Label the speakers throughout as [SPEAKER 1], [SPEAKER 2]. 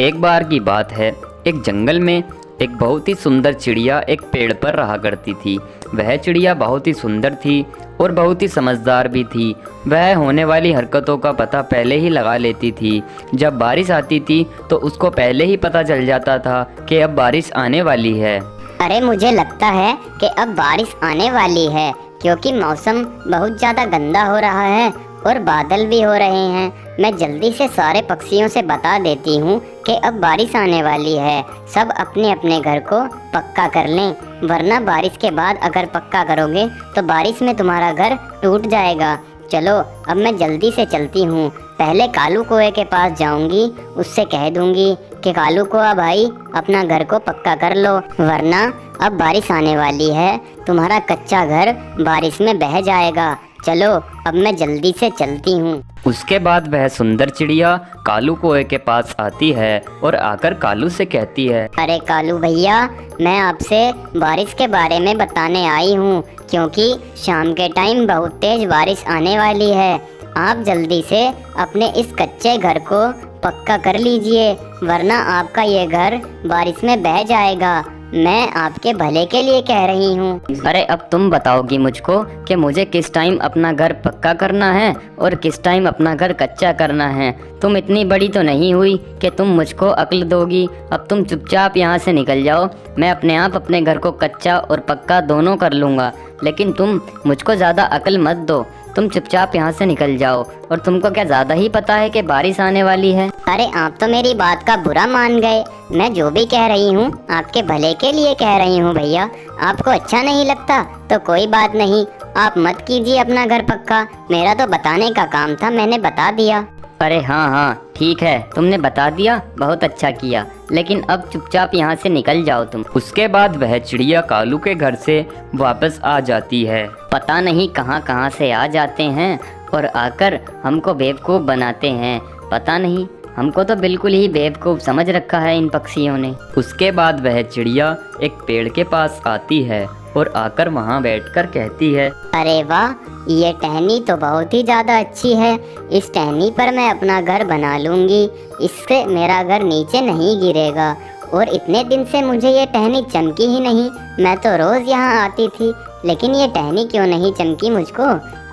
[SPEAKER 1] एक बार की बात है, एक जंगल में एक बहुत ही सुंदर चिड़िया एक पेड़ पर रहा करती थी। वह चिड़िया बहुत ही सुंदर थी और बहुत ही समझदार भी थी। वह होने वाली हरकतों का पता पहले ही लगा लेती थी। जब बारिश आती थी तो उसको पहले ही पता चल जाता था कि अब बारिश आने वाली है।
[SPEAKER 2] अरे मुझे लगता है कि अब बारिश आने वाली है, क्योंकि मौसम बहुत ज़्यादा गंदा हो रहा है और बादल भी हो रहे हैं। मैं जल्दी से सारे पक्षियों से बता देती हूँ कि अब बारिश आने वाली है। सब अपने अपने घर को पक्का कर लें, वरना बारिश के बाद अगर पक्का करोगे तो बारिश में तुम्हारा घर टूट जाएगा। चलो अब मैं जल्दी से चलती हूँ। पहले कालू कौवे के पास जाऊँगी, उससे कह दूँगी कि कालू कौवा भाई अपना घर को पक्का कर लो, वरना अब बारिश आने वाली है, तुम्हारा कच्चा घर बारिश में बह जाएगा। चलो अब मैं जल्दी से चलती हूँ।
[SPEAKER 1] उसके बाद वह सुंदर चिड़िया कालू कौवे के पास आती है और आकर कालू से कहती है,
[SPEAKER 2] अरे कालू भैया, मैं आपसे बारिश के बारे में बताने आई हूँ, क्योंकि शाम के टाइम बहुत तेज बारिश आने वाली है। आप जल्दी से अपने इस कच्चे घर को पक्का कर लीजिए, वरना आपका ये घर बारिश में बह जाएगा। मैं आपके भले के लिए कह रही हूँ।
[SPEAKER 3] अरे अब तुम बताओगी मुझको कि मुझे किस टाइम अपना घर पक्का करना है और किस टाइम अपना घर कच्चा करना है। तुम इतनी बड़ी तो नहीं हुई कि तुम मुझको अक्ल दोगी। अब तुम चुपचाप यहाँ से निकल जाओ, मैं अपने आप अपने घर को कच्चा और पक्का दोनों कर लूँगा, लेकिन तुम मुझको ज़्यादा अक्ल मत दो। तुम चुपचाप यहाँ से निकल जाओ। और तुमको क्या ज़्यादा ही पता है कि बारिश आने वाली है?
[SPEAKER 2] अरे आप तो मेरी बात का बुरा मान गए। मैं जो भी कह रही हूँ आपके भले के लिए कह रही हूँ भैया। आपको अच्छा नहीं लगता तो कोई बात नहीं, आप मत कीजिए अपना घर पक्का। मेरा तो बताने का काम था, मैंने बता दिया।
[SPEAKER 3] अरे हाँ ठीक है, तुमने बता दिया, बहुत अच्छा किया, लेकिन अब चुपचाप यहाँ से निकल जाओ तुम।
[SPEAKER 1] उसके बाद वह चिड़िया कालू के घर से वापस आ जाती है।
[SPEAKER 3] पता नहीं कहाँ कहाँ से आ जाते हैं और आकर हमको बेवकूफ़ बनाते हैं। पता नहीं, हमको तो बिल्कुल ही बेवकूफ़ समझ रखा है इन पक्षियों ने।
[SPEAKER 1] उसके बाद वह चिड़िया एक पेड़ के पास आती है और आकर वहाँ बैठकर कहती है,
[SPEAKER 2] अरे वाह, ये टहनी तो बहुत ही ज़्यादा अच्छी है। इस टहनी पर मैं अपना घर बना लूँगी, इससे मेरा घर नीचे नहीं गिरेगा। और इतने दिन से मुझे ये टहनी चमकी ही नहीं। मैं तो रोज़ यहाँ आती थी, लेकिन ये टहनी क्यों नहीं चमकी मुझको?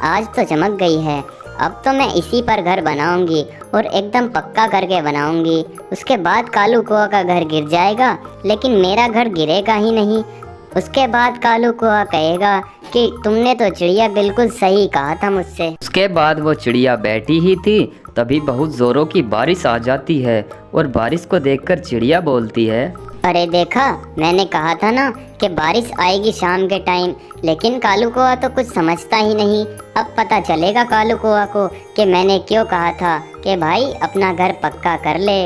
[SPEAKER 2] आज तो चमक गई है। अब तो मैं इसी पर घर बनाऊंगी और एकदम पक्का करके बनाऊंगी। उसके बाद कालू कौवा का घर गिर जाएगा, लेकिन मेरा घर गिरेगा ही नहीं। उसके बाद कालू कौवा कहेगा कि तुमने तो चिड़िया बिल्कुल सही कहा था मुझसे।
[SPEAKER 1] उसके बाद वो चिड़िया बैठी ही थी, तभी बहुत जोरों की बारिश आ जाती है और बारिश को देखकर चिड़िया बोलती है,
[SPEAKER 2] अरे देखा, मैंने कहा था ना कि बारिश आएगी शाम के टाइम। लेकिन कालू कौवा तो कुछ समझता ही नहीं। अब पता चलेगा कालू कौवा को कि मैंने क्यों कहा था कि भाई अपना घर पक्का कर ले।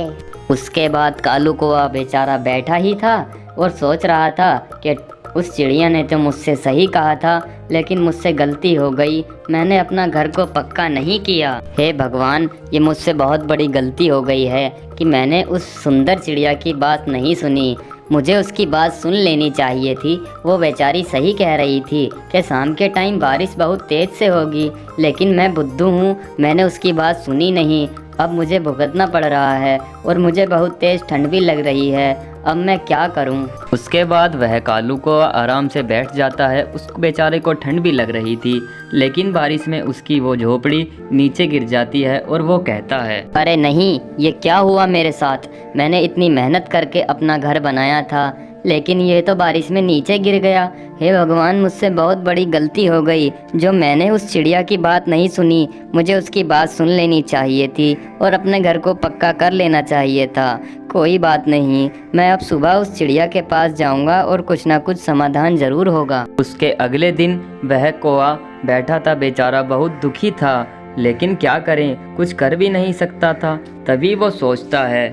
[SPEAKER 3] उसके बाद कालू कौवा बेचारा बैठा ही था और सोच रहा था कि उस चिड़िया ने तो मुझसे सही कहा था, लेकिन मुझसे गलती हो गई, मैंने अपना घर को पक्का नहीं किया। हे भगवान, ये मुझसे बहुत बड़ी गलती हो गई है कि मैंने उस सुंदर चिड़िया की बात नहीं सुनी। मुझे उसकी बात सुन लेनी चाहिए थी। वो बेचारी सही कह रही थी कि शाम के टाइम बारिश बहुत तेज़ से होगी, लेकिन मैं बुद्धू हूँ, मैंने उसकी बात सुनी नहीं। अब मुझे भुगतना पड़ रहा है और मुझे बहुत तेज़ ठंड भी लग रही है। अब मैं क्या करूं?
[SPEAKER 1] उसके बाद वह कालू को आराम से बैठ जाता है। उस बेचारे को ठंड भी लग रही थी, लेकिन बारिश में उसकी वो झोपड़ी नीचे गिर जाती है और वो कहता है,
[SPEAKER 3] अरे नहीं, ये क्या हुआ मेरे साथ? मैंने इतनी मेहनत करके अपना घर बनाया था, लेकिन ये तो बारिश में नीचे गिर गया। हे भगवान, मुझसे बहुत बड़ी गलती हो गई जो मैंने उस चिड़िया की बात नहीं सुनी। मुझे उसकी बात सुन लेनी चाहिए थी और अपने घर को पक्का कर लेना चाहिए था। कोई बात नहीं, मैं अब सुबह उस चिड़िया के पास जाऊंगा और कुछ ना कुछ समाधान ज़रूर होगा।
[SPEAKER 1] उसके अगले दिन वह कौवा बैठा था, बेचारा बहुत दुखी था, लेकिन क्या करें, कुछ कर भी नहीं सकता था। तभी वो सोचता है,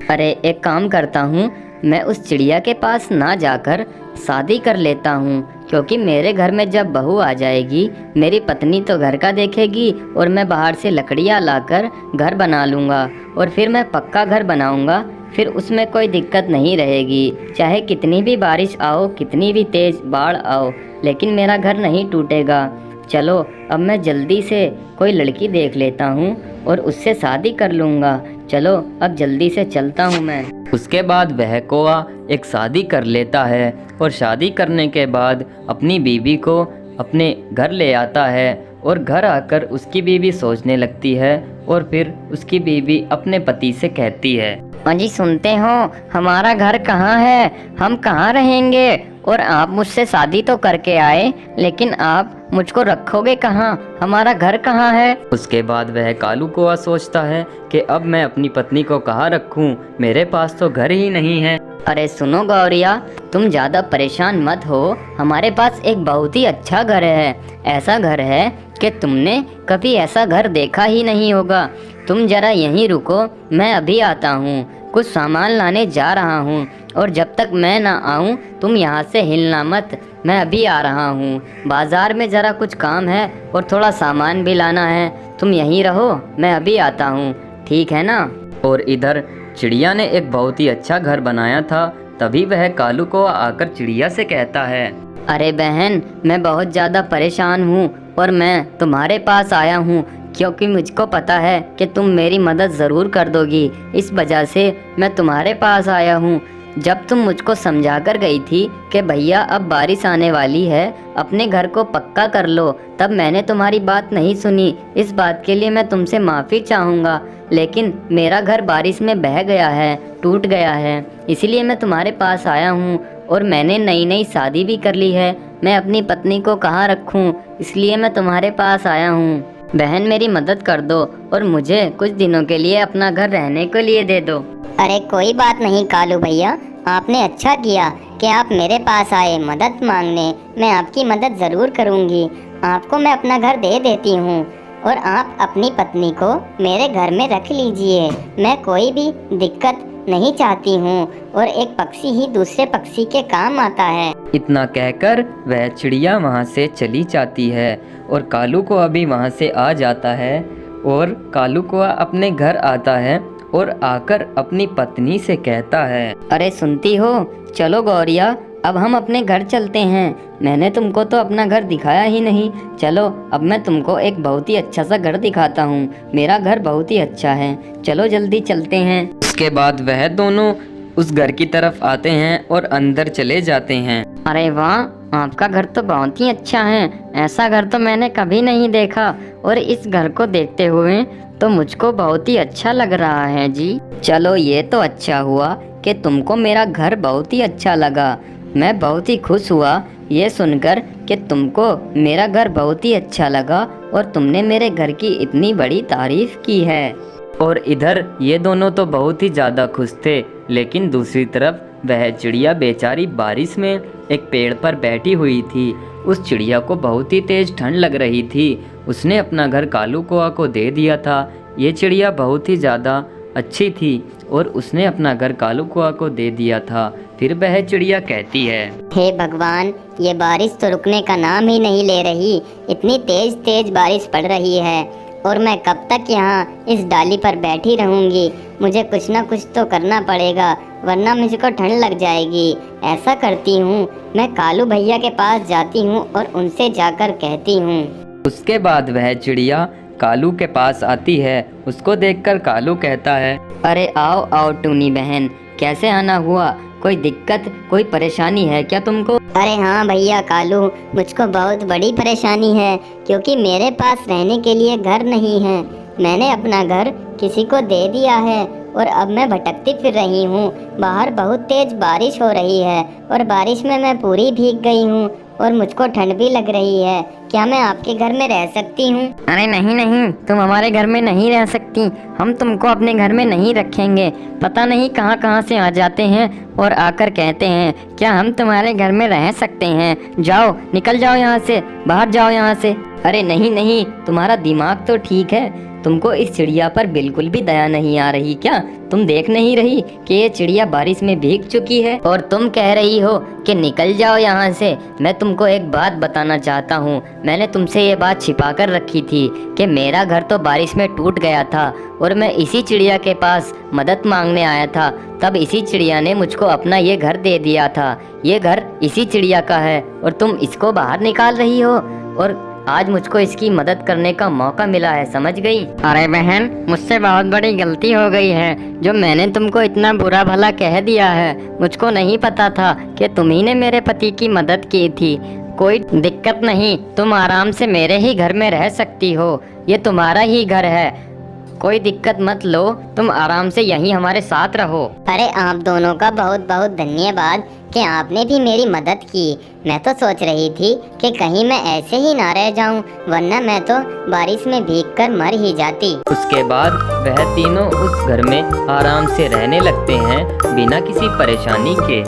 [SPEAKER 3] अरे एक काम करता हूँ, मैं उस चिड़िया के पास ना जाकर शादी कर लेता हूँ, क्योंकि मेरे घर में जब बहू आ जाएगी, मेरी पत्नी तो घर का देखेगी और मैं बाहर से लकड़ियाँ लाकर घर बना लूँगा और फिर मैं पक्का घर बनाऊँगा। फिर उसमें कोई दिक्कत नहीं रहेगी, चाहे कितनी भी बारिश आओ, कितनी भी तेज़ बाढ़ आओ, लेकिन मेरा घर नहीं टूटेगा। चलो अब मैं जल्दी से कोई लड़की देख लेता हूँ और उससे शादी कर लूँगा, चलो अब जल्दी से चलता हूँ मैं।
[SPEAKER 1] उसके बाद वह कौवा एक शादी कर लेता है और शादी करने के बाद अपनी बीवी को अपने घर ले आता है और घर आकर उसकी बीवी सोचने लगती है और फिर उसकी बीवी अपने पति से कहती है,
[SPEAKER 3] हाँ जी, सुनते हो हमारा घर कहाँ है, हम कहाँ रहेंगे, और आप मुझसे शादी तो करके आए लेकिन आप मुझको रखोगे कहाँ, हमारा घर कहाँ है।
[SPEAKER 1] उसके बाद वह कालू कौवा सोचता है कि अब मैं अपनी पत्नी को कहाँ रखूं, मेरे पास तो घर ही नहीं है।
[SPEAKER 3] अरे सुनो गौरिया, तुम ज़्यादा परेशान मत हो, हमारे पास एक बहुत ही अच्छा घर है। ऐसा घर है कि तुमने कभी ऐसा घर देखा ही नहीं होगा। तुम ज़रा यहीं रुको, मैं अभी आता हूँ, कुछ सामान लाने जा रहा हूँ, और जब तक मैं ना आऊँ तुम यहाँ से हिलना मत, मैं अभी आ रहा हूँ। बाज़ार में ज़रा कुछ काम है और थोड़ा सामान भी लाना है, तुम यहीं रहो, मैं अभी आता हूँ, ठीक है ना।
[SPEAKER 1] और इधर चिड़िया ने एक बहुत ही अच्छा घर बनाया था। तभी वह कालू कौवा आकर चिड़िया से कहता है,
[SPEAKER 3] अरे बहन, मैं बहुत ज़्यादा परेशान हूँ और मैं तुम्हारे पास आया हूँ क्योंकि मुझको पता है कि तुम मेरी मदद ज़रूर कर दोगी। इस वजह से मैं तुम्हारे पास आया हूँ। जब तुम मुझको समझा कर गई थी कि भैया अब बारिश आने वाली है, अपने घर को पक्का कर लो, तब मैंने तुम्हारी बात नहीं सुनी। इस बात के लिए मैं तुमसे माफ़ी चाहूँगा, लेकिन मेरा घर बारिश में बह गया है, टूट गया है, इसीलिए मैं तुम्हारे पास आया हूँ। और मैंने नई नई शादी भी कर ली है, मैं अपनी पत्नी को कहाँ रखूँ, इसलिए मैं तुम्हारे पास आया हूँ। बहन मेरी मदद कर दो और मुझे कुछ दिनों के लिए अपना घर रहने के लिए दे दो।
[SPEAKER 2] अरे कोई बात नहीं कालू भैया, आपने अच्छा किया कि आप मेरे पास आए मदद मांगने। मैं आपकी मदद ज़रूर करूँगी। आपको मैं अपना घर दे देती हूँ और आप अपनी पत्नी को मेरे घर में रख लीजिए। मैं कोई भी दिक्कत नहीं चाहती हूँ और एक पक्षी ही दूसरे पक्षी के काम आता है।
[SPEAKER 1] इतना कहकर वह चिड़िया वहाँ से चली जाती है और कालू कौवा भी वहाँ से आ जाता है। और कालू कौवा अपने घर आता है और आकर अपनी पत्नी से कहता है,
[SPEAKER 3] अरे सुनती हो, चलो गौरिया, अब हम अपने घर चलते हैं। मैंने तुमको तो अपना घर दिखाया ही नहीं। चलो अब मैं तुमको एक बहुत ही अच्छा सा घर दिखाता हूँ। मेरा घर बहुत ही अच्छा है, चलो जल्दी चलते हैं।
[SPEAKER 1] उसके बाद वह दोनों उस घर की तरफ आते हैं और अंदर चले जाते हैं।
[SPEAKER 3] अरे वाह, आपका घर तो बहुत ही अच्छा है, ऐसा घर तो मैंने कभी नहीं देखा, और इस घर को देखते हुए तो मुझको बहुत ही अच्छा लग रहा है जी। चलो ये तो अच्छा हुआ कि तुमको मेरा घर बहुत ही अच्छा लगा। मैं बहुत ही खुश हुआ ये सुनकर कि तुमको मेरा घर बहुत ही अच्छा लगा और तुमने मेरे घर की इतनी बड़ी तारीफ की है।
[SPEAKER 1] और इधर ये दोनों तो बहुत ही ज़्यादा खुश थे, लेकिन दूसरी तरफ वह चिड़िया बेचारी बारिश में एक पेड़ पर बैठी हुई थी। उस चिड़िया को बहुत ही तेज़ ठंड लग रही थी। उसने अपना घर कालू कौवा को दे दिया था। ये चिड़िया बहुत ही ज़्यादा अच्छी थी और उसने अपना घर कालू कौवा को दे दिया था। फिर वह चिड़िया कहती है,
[SPEAKER 2] हे भगवान, ये बारिश तो रुकने का नाम ही नहीं ले रही। इतनी तेज तेज बारिश पड़ रही है और मैं कब तक यहाँ इस डाली पर बैठी रहूँगी। मुझे कुछ ना कुछ तो करना पड़ेगा, वरना मुझको ठंड लग जाएगी। ऐसा करती हूँ, मैं कालू भैया के पास जाती हूँ और उनसे जाकर कहती हूँ।
[SPEAKER 1] उसके बाद वह चिड़िया कालू के पास आती है। उसको देखकर कालू कहता है,
[SPEAKER 3] अरे आओ आओ टूनी बहन, कैसे आना हुआ, कोई दिक्कत कोई परेशानी है क्या तुमको?
[SPEAKER 2] अरे हाँ भैया कालू, मुझको बहुत बड़ी परेशानी है क्योंकि मेरे पास रहने के लिए घर नहीं है। मैंने अपना घर किसी को दे दिया है और अब मैं भटकती फिर रही हूँ। बाहर बहुत तेज बारिश हो रही है और बारिश में मैं पूरी भीग गई हूँ और मुझको ठंड भी लग रही है। क्या मैं आपके घर में रह सकती हूँ?
[SPEAKER 3] अरे नहीं नहीं, तुम हमारे घर में नहीं रह सकती। हम तुमको अपने घर में नहीं रखेंगे। पता नहीं कहाँ कहाँ से आ जाते हैं और आकर कहते हैं क्या हम तुम्हारे घर में रह सकते हैं। जाओ, निकल जाओ यहाँ से, बाहर जाओ यहाँ से। अरे नहीं नहीं, तुम्हारा दिमाग तो ठीक है, तुमको इस चिड़िया पर बिल्कुल भी दया नहीं आ रही क्या? तुम देख नहीं रही कि ये चिड़िया बारिश में भीग चुकी है और तुम कह रही हो कि निकल जाओ यहाँ से। मैं तुमको एक बात बताना चाहता हूँ। मैंने तुमसे ये बात छिपा कर रखी थी कि मेरा घर तो बारिश में टूट गया था और मैं इसी चिड़िया के पास मदद मांगने आया था। तब इसी चिड़िया ने मुझको अपना ये घर दे दिया था। ये घर इसी चिड़िया का है और तुम इसको बाहर निकाल रही हो और आज मुझको इसकी मदद करने का मौका मिला है, समझ गई।
[SPEAKER 4] अरे बहन, मुझसे बहुत बड़ी गलती हो गई है जो मैंने तुमको इतना बुरा भला कह दिया है। मुझको नहीं पता था कि तुम्ही ने मेरे पति की मदद की थी। कोई दिक्कत नहीं, तुम आराम से मेरे ही घर में रह सकती हो। ये तुम्हारा ही घर है, कोई दिक्कत मत लो, तुम आराम से यहीं हमारे साथ रहो।
[SPEAKER 2] अरे आप दोनों का बहुत बहुत धन्यवाद कि आपने भी मेरी मदद की। मैं तो सोच रही थी कि कहीं मैं ऐसे ही ना रह जाऊं, वरना मैं तो बारिश में भीगकर मर ही जाती।
[SPEAKER 1] उसके बाद वह तीनों उस घर में आराम से रहने लगते हैं बिना किसी परेशानी के।